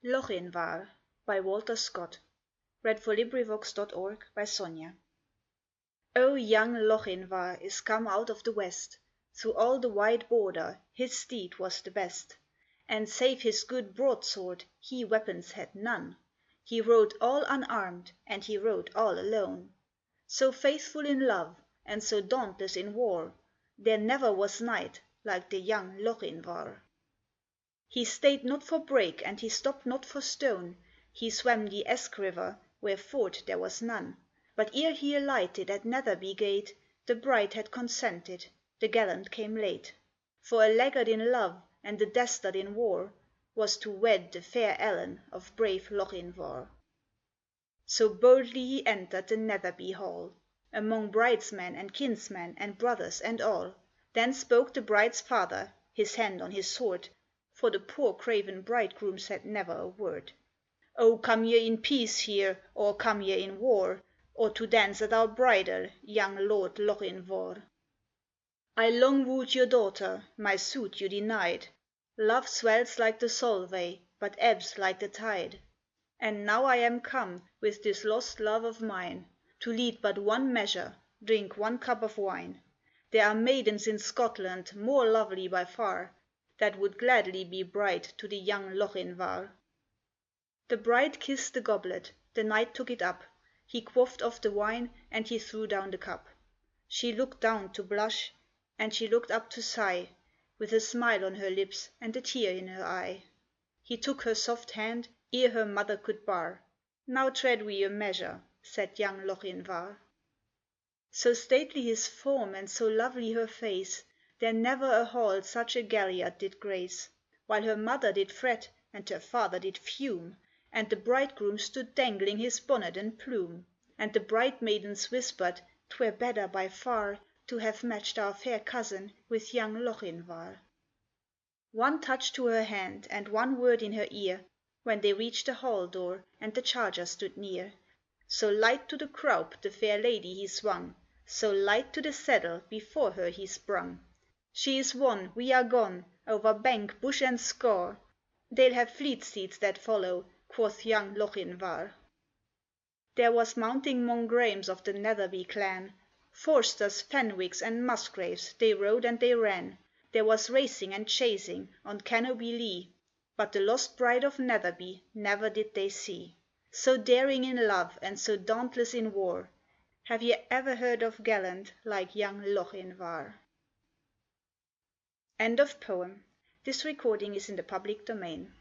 Lochinvar by Walter Scott. LibriVox.org. O young Lochinvar is come out of the west, through all the wide border his steed was the best, and save his good broadsword he weapons had none, he rode all unarmed, and he rode all alone. So faithful in love, and so dauntless in war, there never was knight like the young Lochinvar. He stayed not for brake and he stopped not for stone, he swam the Esk river where ford there was none, but ere he alighted at Netherby gate, the bride had consented, the gallant came late. For a laggard in love and a dastard in war was to wed the fair Ellen of brave Lochinvar. So boldly he entered the Netherby hall, among bridesmen and kinsmen and brothers and all. Then spoke the bride's father, his hand on his sword, for the poor craven bridegroom said never a word. "O come ye in peace here, or come ye in war, or to dance at our bridal, young Lord Lochinvar? I long wooed your daughter, my suit you denied. Love swells like the Solway, but ebbs like the tide. And now I am come, with this lost love of mine, to lead but one measure, drink one cup of wine. There are maidens in Scotland more lovely by far, that would gladly be bride to the young Lochinvar." The bride kissed the goblet, the knight took it up, he quaffed off the wine, and he threw down the cup. She looked down to blush, and she looked up to sigh, with a smile on her lips and a tear in her eye. He took her soft hand, ere her mother could bar. "Now tread we a measure," said young Lochinvar. So stately his form and so lovely her face, there never a hall such a galliard did grace, while her mother did fret, and her father did fume, and the bridegroom stood dangling his bonnet and plume, and the bride maidens whispered 'twere better by far to have matched our fair cousin with young Lochinvar. One touch to her hand and one word in her ear, when they reached the hall door, and the charger stood near. So light to the croup the fair lady he swung, so light to the saddle before her he sprung. "She is won, we are gone, over bank, bush, and scaur, they'll have fleet steeds that follow," quoth young Lochinvar. There was mounting Mongrames of the Netherby clan, Forsters, Fenwicks, and Musgraves, they rode and they ran, there was racing and chasing on Cannobie Lee, but the lost bride of Netherby never did they see. So daring in love and so dauntless in war, have ye ever heard of gallant like young Lochinvar? End of poem. This recording is in the public domain.